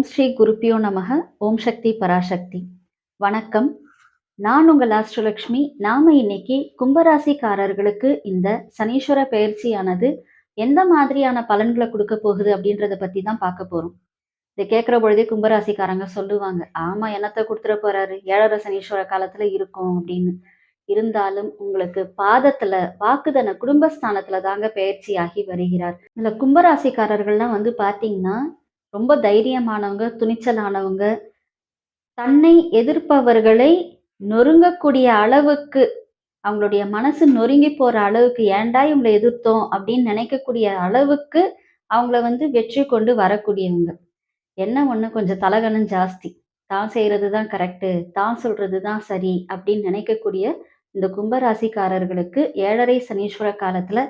ஸ்ரீ குருப்பியோ நமக. ஓம் சக்தி பராசக்தி. வணக்கம். நான் உங்கள் ஆஸ்ட்ரோலக்ஷ்மி. நாம இன்னைக்கு கும்பராசிக்காரர்களுக்கு இந்த சனீஸ்வர பெயர்ச்சியானது எந்த மாதிரியான பலன்களை கொடுக்க போகுது அப்படின்றத பத்தி தான் பார்க்க போறோம். இதை கேட்கிற பொழுதே கும்பராசிக்காரங்க சொல்லுவாங்க, ஆமா என்னத்த கொடுத்துட போறாரு, ஏழரை சனீஸ்வர காலத்துல இருக்கும் அப்படின்னு. இருந்தாலும் உங்களுக்கு பாதத்துல வாக்குதன குடும்பஸ்தானத்துல தாங்க பெயர்ச்சியாகி வருகிறார். இதுல கும்பராசிக்காரர்கள்லாம் பாத்தீங்கன்னா ரொம்ப தைரியமானவங்க, துணிச்சலானவங்க, தன்னை எதிர்ப்பவர்களை நொறுங்கக்கூடிய அளவுக்கு, அவங்களுடைய மனசு நொறுங்கி போற அளவுக்கு, ஏன்டா இவங்கள எதிர்த்தோம் அப்படின்னு நினைக்கக்கூடிய அளவுக்கு அவங்கள வெற்றி கொண்டு வரக்கூடியவங்க. என்ன ஒண்ணு கொஞ்சம் தலகணம் ஜாஸ்தி. தான் செய்யறது தான் கரெக்டு, தான் சொல்றது தான் சரி அப்படின்னு நினைக்கக்கூடிய இந்த கும்பராசிக்காரர்களுக்கு 7.5 சனீஸ்வர காலத்துல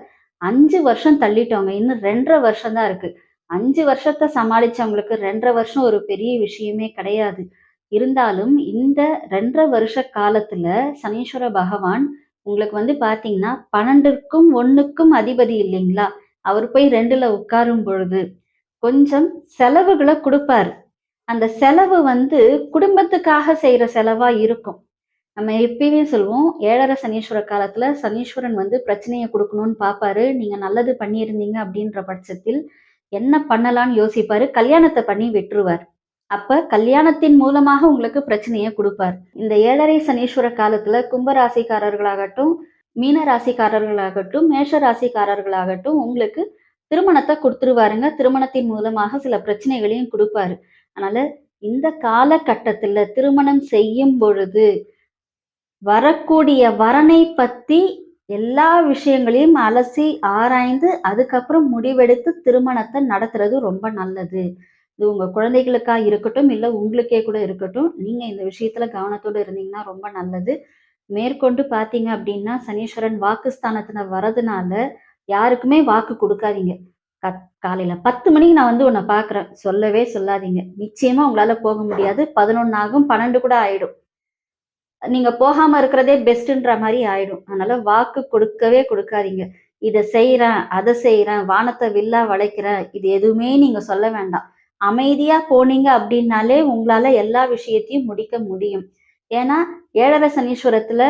5 வருஷம் தள்ளிட்டோங்க. இன்னும் 2.5 வருஷம் தான் இருக்கு. 5 வருஷத்தை சமாளிச்சவங்களுக்கு 2.5 வருஷம் ஒரு பெரிய விஷயமே கிடையாது. இருந்தாலும் இந்த 2.5 வருஷ காலத்துல சனீஸ்வர பகவான் உங்களுக்கு பாத்தீங்கன்னா 12க்கும் 1க்கும் அதிபதி இல்லைங்களா? அவர் போய் 2ல உட்காரும் பொழுது கொஞ்சம் செலவுகளை கொடுப்பாரு. அந்த செலவு குடும்பத்துக்காக செய்யற செலவா இருக்கும். நம்ம எப்பயுமே சொல்லுவோம், 7.5 சனீஸ்வர காலத்துல சனீஸ்வரன் பிரச்சனையை கொடுக்கணும்னு பார்ப்பாரு. நீங்க நல்லது பண்ணியிருந்தீங்க அப்படின்ற பட்சத்தில் என்ன பண்ணலாம்னு யோசிப்பாரு. கல்யாணத்தை பண்ணி விட்டுருவார். அப்ப கல்யாணத்தின் மூலமாக உங்களுக்கு பிரச்சனையை கொடுப்பார். இந்த 7.5 சனீஸ்வர காலத்துல கும்ப ராசிக்காரர்களாகட்டும், மீன ராசிக்காரர்களாகட்டும், மேஷ ராசிக்காரர்களாகட்டும் உங்களுக்கு திருமணத்தை கொடுத்துருவாருங்க. திருமணத்தின் மூலமாக சில பிரச்சனைகளையும் கொடுப்பாரு. அதனால இந்த காலகட்டத்துல திருமணம் செய்யும் பொழுது வரக்கூடிய வரனை பத்தி எல்லா விஷயங்களையும் அலசி ஆராய்ந்து அதுக்கப்புறம் முடிவெடுத்து திருமணத்தை நடத்துறது ரொம்ப நல்லது. இது உங்க குழந்தைகளுக்கா இருக்கட்டும், இல்ல உங்களுக்கே கூட இருக்கட்டும். நீங்க இந்த விஷயத்துல கவனத்தோடு இருந்தீங்கன்னா ரொம்ப நல்லது. மேற்கொண்டு பாத்தீங்க அப்படின்னா சனீஸ்வரன் வாக்குஸ்தானத்துல வரதுனால யாருக்குமே வாக்கு கொடுக்காதீங்க. காலையில 10 மணிக்கு நான் உன்னை பாக்குறேன் சொல்லவே சொல்லாதீங்க. நிச்சயமா உங்களால போக முடியாது. 11 ஆகும், 12 கூட ஆயிடும். நீங்க போகாம இருக்கிறதே பெஸ்ட்ன்ற மாதிரி ஆயிடும். அதனால வாக்கு கொடுக்கவே கொடுக்காதீங்க. இதை செய்யறேன், அதை செய்யறேன், வானத்தை வில்லா வளைக்கிறேன், இது எதுவுமே நீங்க சொல்ல வேண்டாம். அமைதியா போனீங்க அப்படின்னாலே உங்களால எல்லா விஷயத்தையும் முடிக்க முடியும். ஏன்னா 7.5 சனீஸ்வரத்துல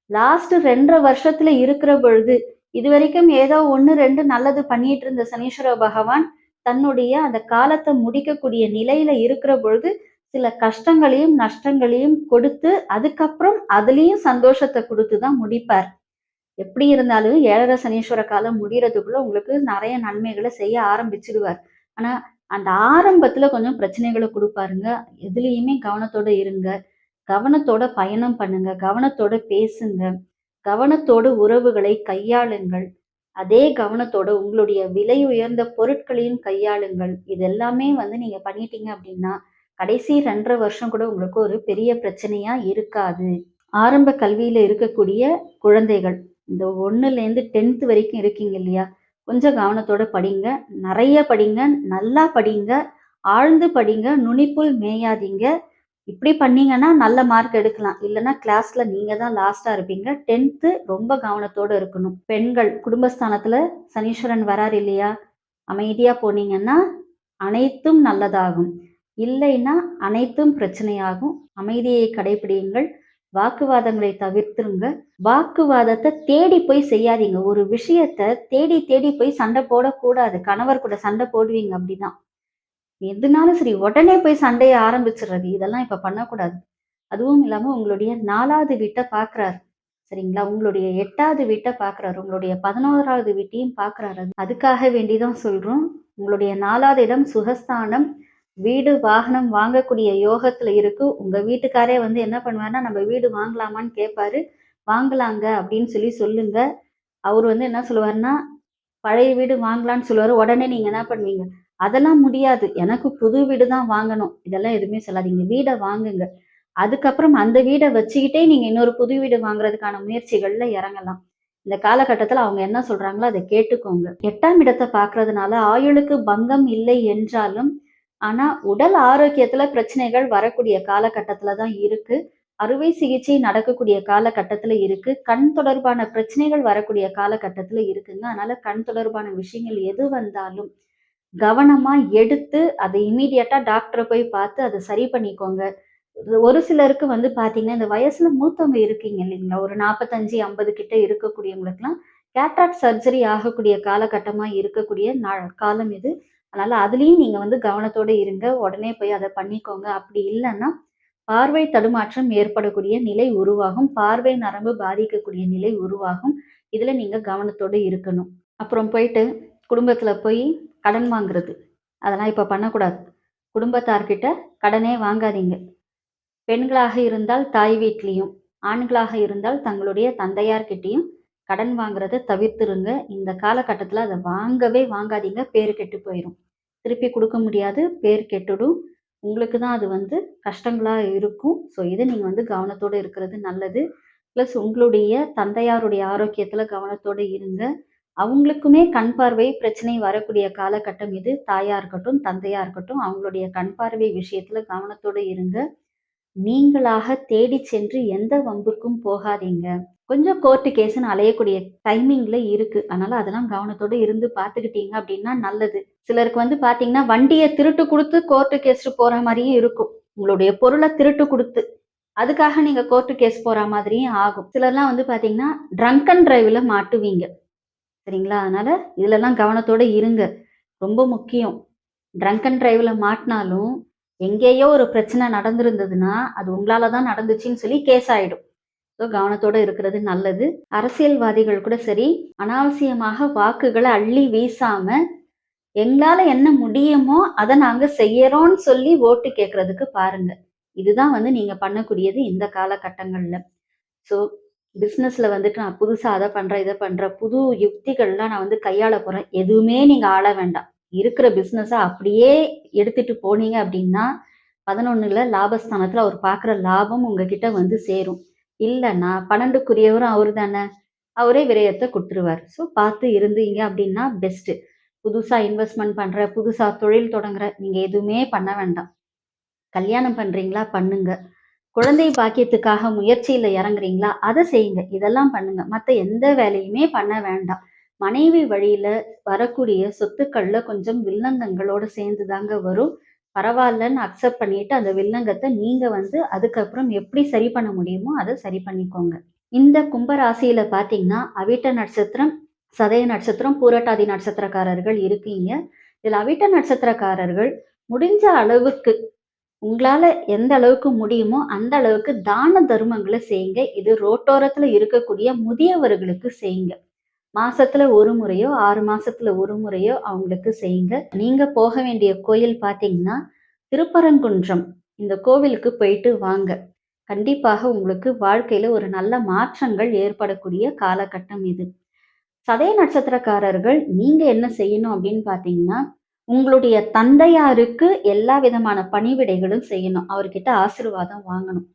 லாஸ்ட் 2.5 வருஷத்துல இருக்கிற பொழுது இது வரைக்கும் ஏதோ 1-2 நல்லது பண்ணிட்டு இருந்த சனீஸ்வர பகவான் தன்னுடைய அந்த காலத்தை முடிக்கக்கூடிய நிலையில இருக்கிற பொழுது சில கஷ்டங்களையும் நஷ்டங்களையும் கொடுத்து அதுக்கப்புறம் அதுலயும் சந்தோஷத்தை கொடுத்துதான் முடிப்பார். எப்படி இருந்தாலும் 7.5 சனீஸ்வர காலம் முடியறதுக்குள்ள உங்களுக்கு நிறைய நன்மைகளை செய்ய ஆரம்பிச்சிடுவார். ஆனா அந்த ஆரம்பத்துல கொஞ்சம் பிரச்சனைகளை கொடுப்பாருங்க. எதுலையுமே கவனத்தோட இருங்க. கவனத்தோட பயணம் பண்ணுங்க. கவனத்தோட பேசுங்க. கவனத்தோட உறவுகளை கையாளுங்கள். அதே கவனத்தோட உங்களுடைய விலை உயர்ந்த பொருட்களையும் கையாளுங்கள். இது எல்லாமே நீங்க பண்ணிட்டீங்க அப்படின்னா கடைசி 2.5 வருஷம் கூட உங்களுக்கு ஒரு பெரிய பிரச்சனையா இருக்காது. ஆரம்ப கல்வியில இருக்கக்கூடிய குழந்தைகள் இந்த 1லேருந்து 10th வரைக்கும் இருக்கீங்க இல்லையா? கொஞ்சம் கவனத்தோட படிங்க. நிறைய படிங்க. நல்லா படிங்க. ஆழ்ந்து படிங்க. நுனிப்புல் மேயாதீங்க. இப்படி பண்ணீங்கன்னா நல்ல மார்க் எடுக்கலாம். இல்லைன்னா கிளாஸ்ல நீங்க தான் லாஸ்டா இருப்பீங்க. 10th ரொம்ப கவனத்தோட இருக்கணும். பெண்கள் குடும்பஸ்தானத்துல சனீஸ்வரன் வரார் இல்லையா? அமைதியா போனீங்கன்னா அனைத்தும் நல்லதாகும். இல்லைன்னா அனைத்தும் பிரச்சனையாகும். அமைதியை கடைபிடியுங்கள். வாக்குவாதங்களை தவிர்த்துருங்க. வாக்குவாதத்தை தேடி போய் செய்யாதீங்க. ஒரு விஷயத்த தேடி தேடி போய் சண்டை போடக்கூடாது. கணவர் கூட சண்டை போடுவீங்க அப்படிதான். எதுனாலும் சரி உடனே போய் சண்டையை ஆரம்பிச்சிடுறது இதெல்லாம் இப்ப பண்ணக்கூடாது. அதுவும் இல்லாம உங்களுடைய 4வது வீட்டை பாக்குறாரு. சரிங்களா? உங்களுடைய 8வது வீட்டை பாக்குறாரு. உங்களுடைய 11வது வீட்டையும் பாக்குறாரு. அதுக்காக வேண்டிதான் சொல்றோம். உங்களுடைய 4வது இடம் சுகஸ்தானம். வீடு வாகனம் வாங்கக்கூடிய யோகத்துல இருக்கு. உங்க வீட்டுக்காரே என்ன பண்ணுவாருன்னா நம்ம வீடு வாங்கலாமான்னு கேட்பாரு. வாங்கலாங்க அப்படின்னு சொல்லுங்க. அவர் என்ன சொல்லுவாருன்னா பழைய வீடு வாங்கலான்னு சொல்லுவாரு. உடனே நீங்க என்ன பண்ணுவீங்க? அதெல்லாம் முடியாது, எனக்கு புது வீடு தான் வாங்கணும், இதெல்லாம் எதுவுமே சொல்லாதீங்க. வீடை வாங்குங்க. அதுக்கப்புறம் அந்த வீடை வச்சுக்கிட்டே நீங்க இன்னொரு புது வீடு வாங்குறதுக்கான முயற்சிகள்ல இறங்கலாம். இந்த காலகட்டத்துல அவங்க என்ன சொல்றாங்களோ அதை கேட்டுக்கோங்க. 8ஆம் இடத்தை பாக்குறதுனால ஆயுளுக்கு பங்கம் இல்லை என்றாலும் ஆனா உடல் ஆரோக்கியத்துல பிரச்சனைகள் வரக்கூடிய காலகட்டத்துல தான் இருக்கு. அறுவை சிகிச்சை நடக்கக்கூடிய காலகட்டத்துல இருக்கு. கண் தொடர்பான பிரச்சனைகள் வரக்கூடிய காலகட்டத்துல இருக்குங்க. அதனால கண் தொடர்பான விஷயங்கள் எது வந்தாலும் கவனமா எடுத்து அதை இம்மீடியட்டா டாக்டர போய் பார்த்து அத சரி பண்ணிக்கோங்க. ஒரு சிலருக்கு வந்து பார்த்தீங்கன்னா, இந்த வயசுல மூத்தவங்க இருக்கீங்க இல்லைங்களா? ஒரு 45, 50 கிட்ட இருக்கக்கூடியவங்களுக்கெல்லாம் கேட்ராக்ட் சர்ஜரி ஆகக்கூடிய காலகட்டமா இருக்கக்கூடிய காலம் இது. அதனால அதுலயும் நீங்க வந்து கவனத்தோட இருங்க. உடனே போய் அத பண்ணிக்கோங்க. அப்படி இல்லன்னா, பார்வை தடுமாற்றம் ஏற்படக்கூடிய நிலை உருவாகும். பார்வை நரம்பு பாதிக்கக்கூடிய நிலை உருவாகும். இதுல நீங்க கவனத்தோட இருக்கணும். அப்புறம் போயிட்டு குடும்பத்துல போய் கடன் வாங்குறது. அதெல்லாம் இப்ப பண்ணக்கூடாது. குடும்பத்தார்கிட்ட கடனே வாங்காதீங்க. பெண்களாக இருந்தால் தாய் வீட்லயும், ஆண்களாக இருந்தால் தங்களுடைய தந்தையார்கிட்டயும் கடன் வாங்குறத தவிர்த்துருங்க. இந்த காலகட்டத்தில அத வாங்கவே வாங்காதீங்க. பேரு கெட்டு போயிரும். திருப்பி குடுக்க முடியாது. பேர் கெட்டுடும். உங்களுக்கு தான் அது வந்து கஷ்டங்களா இருக்கும். ஸோ, இத நீங்க வந்து கவனத்தோட இருக்கிறது நல்லது. பிளஸ் உங்களுடைய தந்தையாருடைய ஆரோக்கியத்தில கவனத்தோட இருங்க. அவங்களுக்குமே கண் பார்வை பிரச்சனை வரக்கூடிய காலகட்டம் இது. தாயா இருக்கட்டும், தந்தையா இருக்கட்டும், அவங்களுடைய கண் பார்வை விஷயத்தில கவனத்தோட இருங்க. நீங்களாக தேடிச் சென்று எந்த வம்புக்கும் போகாதீங்க. கொஞ்சம் கோர்ட் கேஸ்ன்னு அலையக்கூடிய டைமிங்ல இருக்கு. அதனால அதெல்லாம் கவனத்தோட இருந்து பார்த்துக்கிட்டீங்க அப்படின்னா நல்லது. சிலருக்கு வந்து பார்த்தீங்கன்னா, வண்டிய திருட்டு குடுத்து கோர்ட் கேஸ்க்கு போற மாரியும் இருக்கும். உங்களுடைய பொருள திருட்டு குடுத்து. அதுக்காக நீங்க கோர்ட் கேஸ் போற மாதிரியும் ஆகும். சிலர்லாம் வந்து பார்த்தீங்கன்னா, ட்ரங்க் அண்ட் டிரைவ்ல மாட்டுவீங்க. சரிங்களா? அதனால இதுலலாம் கவனத்தோட இருங்க. ரொம்ப முக்கியம். ட்ரங்க் அண்ட் டிரைவ்ல மாட்னாலும், எங்கேயோ ஒரு பிரச்சனை நடந்திருந்ததுன்னா, அது உங்களால தான் நடந்துச்சுன்னு சொல்லி கேஸ் ஆயிடும். ஸோ கவனத்தோட இருக்கிறது நல்லது. அரசியல்வாதிகள் கூட சரி, அனாவசியமாக வாக்குகள அள்ளி வீசாம, எங்களால என்ன முடியுமோ, அத நாங்க செய்யறோம்ன்னு சொல்லி ஓட்டு கேட்கறதுக்கு பாருங்க. இதுதான் வந்து நீங்க பண்ணக்கூடியது இந்த காலகட்டங்கள்ல. ஸோ, பிசினஸ்ல வந்துட்டு நான் புதுசா அத பண்றேன், இத பண்றேன். புது யுக்திகள்லாம் நான் வந்து கையாள போறேன். எதுவுமே நீங்க ஆள வேண்டாம். இருக்கிற பிசினஸ அப்படியே எடுத்துட்டு போனீங்க அப்படின்னா, 11ல லாபஸ்தானத்துல அவர் பார்க்குற லாபம் உங்ககிட்ட வந்து சேரும். இல்லன்னா 12க்குரியவரும் அவரு தான. அவரே விரயத்த குடுத்துருவாரு. ஸோ, பார்த்து இருந்தீங்க அப்படின்னா பெஸ்ட்டு. புதுசா இன்வெஸ்ட்மென்ட் பண்றேன், புதுசா தொழில் தொடங்குறேன். நீங்க எதுவுமே பண்ண வேண்டாம். கல்யாணம் பண்றீங்களா? பண்ணுங்க. குழந்தை பாக்கியத்துக்காக முயற்சியில இறங்குறீங்களா? அத செய்யுங்க. இதெல்லாம் பண்ணுங்க. மத்த எந்த வேலையுமே பண்ண வேண்டாம். மனைவி வழியில வரக்கூடிய சொத்துக்கள்ல கொஞ்சம் வில்லங்கங்களோட சேர்ந்து தாங்க வரும். பரவாயில்லன்னு அக்செப்ட் பண்ணிட்டு அந்த வில்லங்கத்த நீங்க வந்து அதுக்கப்புறம் எப்படி சரி பண்ண முடியுமோ, அத சரி பண்ணிக்கோங்க. இந்த கும்ப ராசியில பார்த்தீங்கன்னா, அவிட்ட நட்சத்திரம், சதய நட்சத்திரம், பூரட்டாதி நட்சத்திரக்காரர்கள் இருக்கீங்க. இதுல அவிட்ட நட்சத்திரக்காரர்கள் முடிஞ்ச அளவுக்கு உங்களால எந்த அளவுக்கு முடியுமோ, அந்த அளவுக்கு தான தர்மங்கள செய்யுங்க. இது ரோட்டோரத்துல இருக்கக்கூடிய முதியவர்களுக்கு செய்யுங்க. மாசத்துல 1 முறையோ, 6 மாசத்துல 1 முறையோ அவங்களுக்கு செய்யுங்க. நீங்க போக வேண்டிய கோயில் பார்த்தீங்கன்னா, திருப்பரங்குன்றம். இந்த கோவிலுக்கு போயிட்டு வாங்க. கண்டிப்பாக உங்களுக்கு வாழ்க்கையில ஒரு நல்ல மாற்றங்கள் ஏற்படக்கூடிய காலகட்டம் இது. சதய நட்சத்திரக்காரர்கள் நீங்க என்ன செய்யணும் அப்படின்னு பார்த்தீங்கன்னா, உங்களுடைய தந்தையாருக்கு எல்லா விதமான பணிவிடைகளும் செய்யணும். அவர்கிட்ட ஆசீர்வாதம் வாங்கணும்.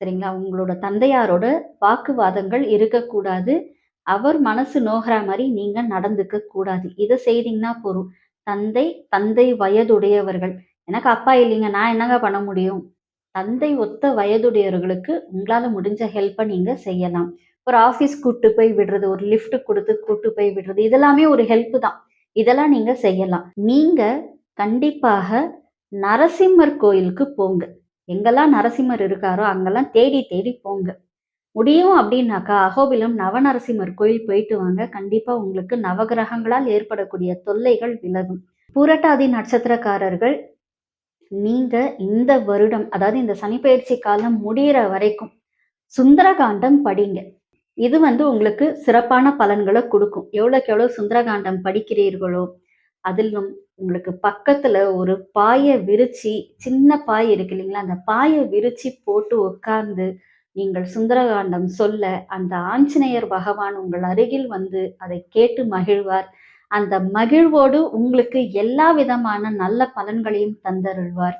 சரிங்களா? உங்களோட தந்தையாரோட வாக்குவாதங்கள் இருக்கக்கூடாது. அவர் மனசு நோகுற மாரி நீங்க நடந்துக்க கூடாது. இத செய்தீங்கன்னா போதும். தந்தை, தந்தை வயதுடையவர்கள். எனக்கு அப்பா இல்லைங்க. நான் என்னங்க பண்ண முடியும்? தந்தை ஒத்த வயதுடையவர்களுக்கு உங்களால முடிஞ்ச ஹெல்ப்ப நீங்க செய்யலாம். ஒரு ஆஃபீஸ் கூட்டு போய் விடுறது, ஒரு லிஃப்ட் குடுத்து கூட்டு போய் விடுறது, இதெல்லாமே ஒரு ஹெல்ப் தான். இதெல்லாம் நீங்க செய்யலாம். நீங்க கண்டிப்பாக நரசிம்மர் கோயிலுக்கு போங்க. எங்கெல்லாம் நரசிம்மர் இருக்காரோ, அங்கெல்லாம் தேடி தேடி போங்க. முடியும் அப்டின்னாக்கா, அஹோபிலம் நவநரசிம்மர் கோயில் போயிட்டு வாங்க. கண்டிப்பா உங்களுக்கு நவகிரகங்களால் ஏற்படக்கூடிய தொல்லைகள் விலகும். பூரட்டாதி நட்சத்திரக்காரர்கள் நீங்க இந்த வருடம், அதாவது இந்த சனிப்பெயர்ச்சி காலம் முடியிற வரைக்கும் சுந்தரகாண்டம் படிங்க. இது வந்து உங்களுக்கு சிறப்பான பலன்கள குடுக்கும். எவ்வளோக்கு எவ்வளோ சுந்தரகாண்டம் படிக்கிறீர்களோ, அதிலும் உங்களுக்கு பக்கத்துல ஒரு பாய விரிச்சு, சின்ன பாய் இருக்கு இல்லைங்களா? அந்த பாய விரிச்சு போட்டு உட்கார்ந்து, நீங்கள் சுந்தரகாண்டம் சொல்ல, அந்த ஆஞ்சநேயர் பகவான் உங்கள் அருகில் வந்து அதை கேட்டு மகிழ்வார். அந்த மகிழ்வோடு உங்களுக்கு எல்லா விதமான நல்ல பலன்களையும் தந்தருள்வார்.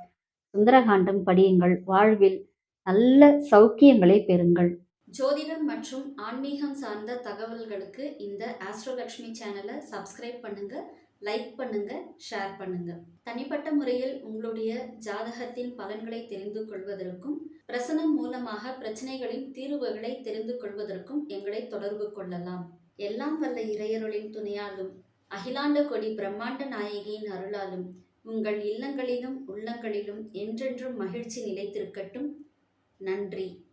சுந்தரகாண்டம் படியுங்கள். வாழ்வில் நல்ல சௌக்கியங்களை பெறுங்கள். ஜோதிடம் மற்றும் ஆன்மீகம் சார்ந்த தகவல்களுக்கு இந்த ஆஸ்ட்ரோலக்ஷ்மி சேனலை சப்ஸ்கிரைப் பண்ணுங்க, லைக் பண்ணுங்க, ஷேர் பண்ணுங்க. தனிப்பட்ட முறையில் உங்களுடைய ஜாதகத்தின் பலன்களை தெரிந்து கொள்வதற்கும், பிரசனம் மூலமாக பிரச்சனைகளின் தீர்வுகளை தெரிந்து கொள்வதற்கும் எங்களை தொடர்பு கொள்ளலாம். எல்லாம் வல்ல இறையருளின் துணையாலும் அகிலாண்ட கொடி பிரம்மாண்ட நாயகியின் அருளாலும் உங்கள் இல்லங்களிலும் உள்ளங்களிலும் என்றென்றும் மகிழ்ச்சி நிலைத்திருக்கட்டும். நன்றி.